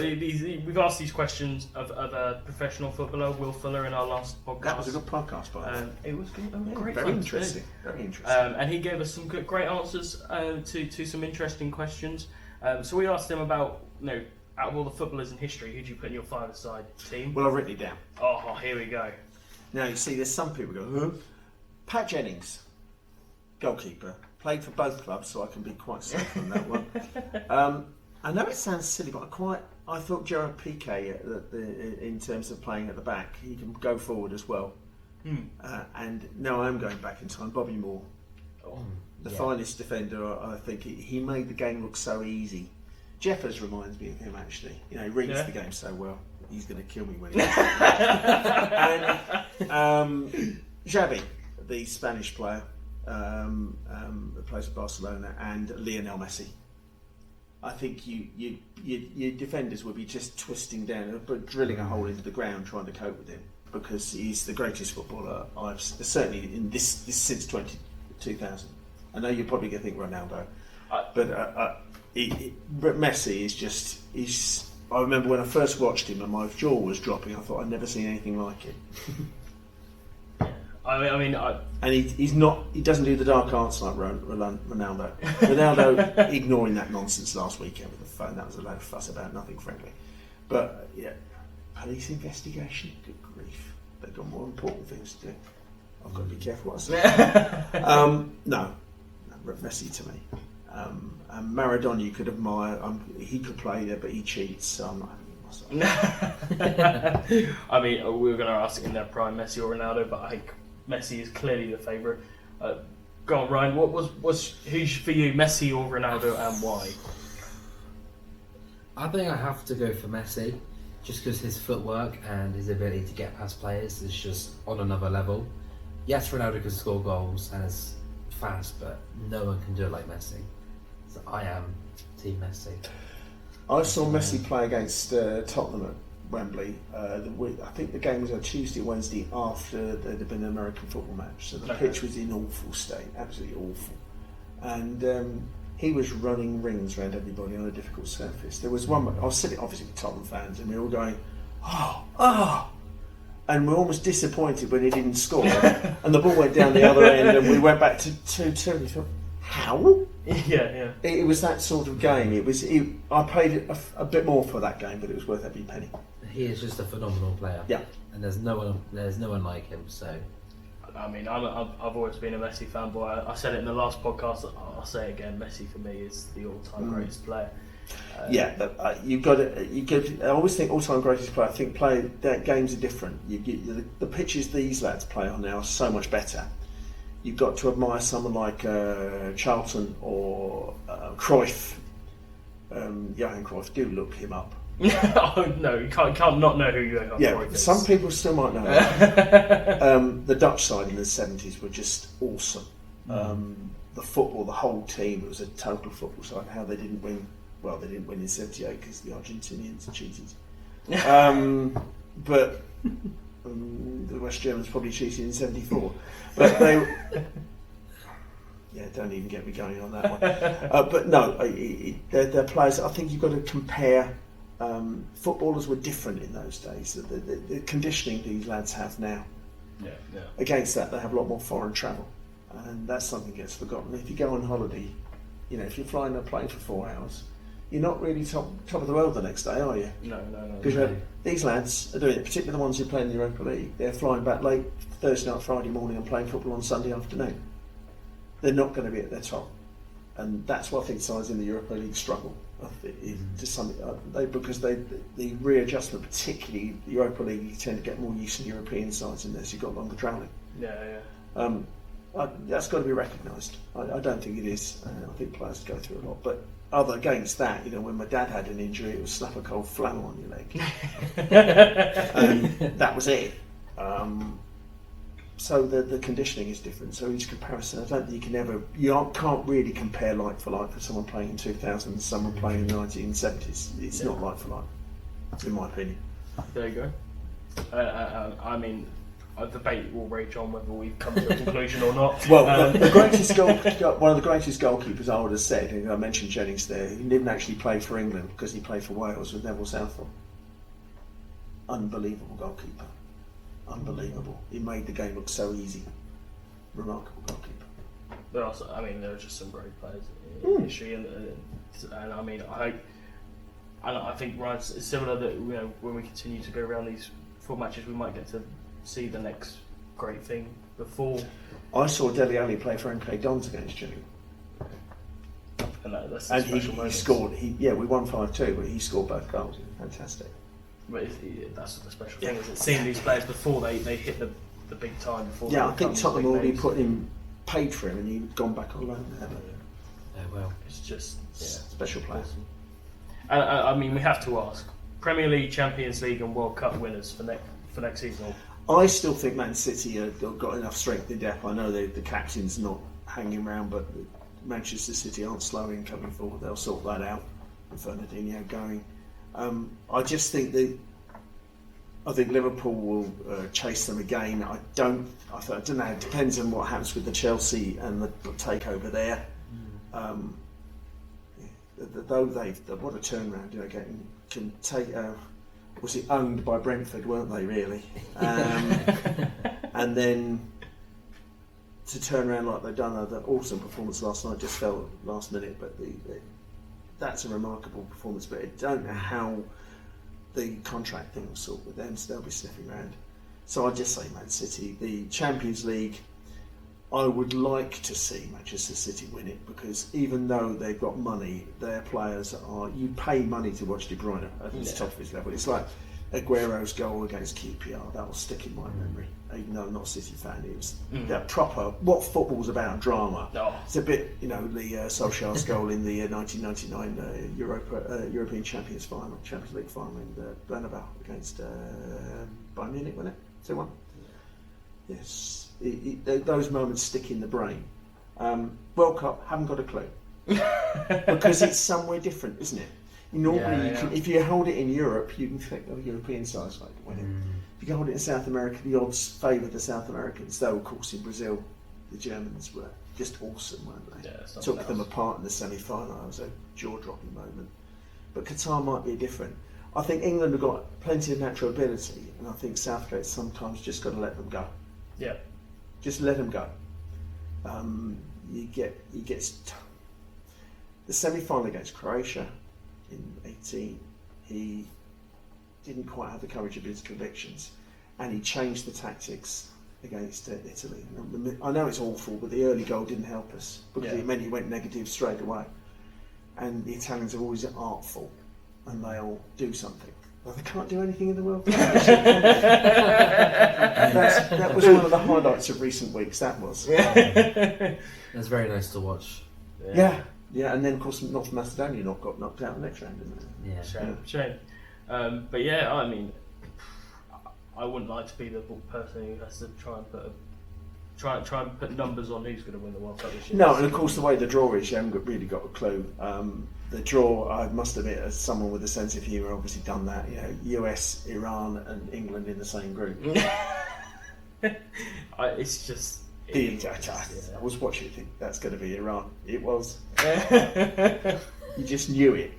we've asked these questions of a professional footballer, Will Fuller, in our last podcast. That was a good podcast, by the way. It was good. Great, very interesting. Very interesting. And he gave us some great answers to some interesting questions. So we asked him about, out of all the footballers in history, who do you put in your five-a-side team? Well, I've written it down. Oh, here we go. Now, you see, there's some people go, huh? Pat Jennings, goalkeeper, played for both clubs, so I can be quite safe on that one. I know it sounds silly, but I thought Gerard Piqué, in terms of playing at the back, he can go forward as well. And now I'm going back in time. Bobby Moore, the finest defender. I think he made the game look so easy. Jeffers reminds me of him, actually. He reads the game so well. He's going to kill me when he and Xavi, the Spanish player that plays for Barcelona, and Lionel Messi. I think your defenders would be just twisting down, but drilling a hole into the ground trying to cope with him, because he's the greatest footballer I've certainly in this since 2000. I know you're probably going to think Ronaldo, but Messi is just. I remember when I first watched him and my jaw was dropping. I thought I'd never seen anything like it. And he's not. He doesn't do the dark arts like Ronaldo. Ronaldo ignoring that nonsense last weekend with the phone. That was a load of fuss about nothing, frankly. But police investigation. Good grief! They've got more important things to do. I've got to be careful what I say. No, Messi to me. And Maradona you could admire. He could play there, but he cheats. So I'm not having myself. We were going to ask in their prime, Messi or Ronaldo, but I think Messi is clearly the favourite. Go on, Ryan. Who's for you, Messi or Ronaldo, and why? I think I have to go for Messi, just because his footwork and his ability to get past players is just on another level. Yes, Ronaldo can score goals and is fast, but no one can do it like Messi. So I am Team Messi. I saw Messi play against Tottenham at Wembley. I think the game was on Tuesday or Wednesday after there had been an American football match. So the pitch was in awful state, absolutely awful. And he was running rings around everybody on a difficult surface. There was one, I was sitting obviously with Tottenham fans, and we were all going, oh. And we're almost disappointed when he didn't score. And the ball went down the other end, and we went back to 2-2. And we thought, how? Yeah. It was that sort of game. I paid a bit more for that game, but it was worth every penny. He is just a phenomenal player. Yeah. And there's no one like him. So. I've always been a Messi fanboy. I said it in the last podcast. I'll say it again. Messi for me is the all-time greatest player. You've got to. I always think all-time greatest player. I think games are different. The pitches these lads play on now are so much better. You've got to admire someone like Charlton or Cruyff. Johan Cruyff. Do look him up. Oh no, you can't not know who Johan Cruyff is. Some people still might know that. The Dutch side in the 70s were just awesome. The football, the whole team, it was a total football side. How they didn't win. Well, they didn't win in 78 because the Argentinians cheated. But the West Germans probably cheated in 74. But they... Yeah, don't even get me going on that one. But no, they're players. I think you've got to compare... footballers were different in those days. The conditioning these lads have now. Yeah. Against that, they have a lot more foreign travel. And that's something that gets forgotten. If you go on holiday, if you're flying a plane for 4 hours... You're not really top of the world the next day, are you? No. Because these lads are doing it, particularly the ones who play in the Europa League. They're flying back late Thursday night, Friday morning and playing football on Sunday afternoon. They're not going to be at their top. And that's what I think sides in the Europa League struggle. Because the readjustment, particularly the Europa League, you tend to get more use of European sides in there, so you've got longer travelling. Yeah. That's got to be recognised. I don't think it is. I think players go through a lot. But other against that, when my dad had an injury, it was slap a cold flannel on your leg. And that was it. So the conditioning is different. So each comparison, I don't think you can't really compare like for like for someone playing in 2000 and someone playing in the 1970s. It's not like for like, in my opinion. There you go. a debate will rage on whether we've come to a conclusion or not. Well, the greatest one of the greatest goalkeepers I would have said, and I mentioned Jennings there, he didn't actually play for England because he played for Wales with Neville Southall. Unbelievable goalkeeper. Unbelievable. He made the game look so easy. Remarkable goalkeeper. There are, there are just some great players in history, and I think Ryan's similar that when we continue to go around these 4 matches, we might get to see the next great thing before. I saw Dele Alli play for MK Dons against Chile. And that's and special he moments. scored. We won 5-2, but he scored both goals. Fantastic. But that's the special thing, is it seeing these players before they hit the big time. Before Yeah, they I think become Tottenham big already names. put him, paid for him, and he'd gone back on loan there. Well, It's just Special player. awesome. We have to ask: Premier League, Champions League, and World Cup winners for next season. I still think Man City have got enough strength in depth. I know the captain's not hanging around, but Manchester City aren't slow in coming forward. They'll sort that out with Fernandinho going. I just think I think Liverpool will chase them again. I don't know. It depends on what happens with the Chelsea and the takeover there. Though what a turnaround getting can take. Was it owned by Brentford, weren't they, really? And then to turn around like they've done, the awesome performance last night, just fell last minute, but that's a remarkable performance. But I don't know how the contract thing will sort with them, so they'll be sniffing around. So I'd just say Man City. The Champions League, I would like to see Manchester City win it, because even though they've got money, their players are. You pay money to watch De Bruyne at the top of his level. It's like Aguero's goal against QPR. That will stick in my memory, even though I'm not a City fan. It was that proper. What football's about? Drama. No. It's a bit, the Solskjaer's goal in the 1999 European Champions League final in Bernabeu against Bayern Munich, wasn't it? 2-1. Yes. Those moments stick in the brain. World Cup, haven't got a clue. Because it's somewhere different, isn't it? Normally, if you hold it in Europe, you can think of European sides like winning. If you hold it in South America, the odds favour the South Americans. Though, of course, in Brazil, the Germans were just awesome, weren't they? Yeah, Took them apart in the semi-final. It was a jaw-dropping moment. But Qatar might be different. I think England have got plenty of natural ability, and I think Southgate sometimes just got to let them go. Yeah. Just let him go. He gets the semi-final against Croatia in 18. He didn't quite have the courage of his convictions, and he changed the tactics against Italy. I know it's awful, but the early goal didn't help us because it meant he went negative straight away. And the Italians are always artful, and they'll do something. Well, they can't do anything in the World Cup. That was one of the highlights of recent weeks. That was. It's very nice to watch. Yeah, and then of course North Macedonia got knocked out in the next round, didn't they? Yeah. Shame. But I wouldn't like to be the person who has to try and put numbers on who's going to win the World Cup this year. No, and of course the way the draw is, you haven't really got a clue. The draw, I must admit, as someone with a sense of humour, obviously done that. US, Iran, and England in the same group. It's just. I was watching it, think that's going to be Iran. It was. You just knew it.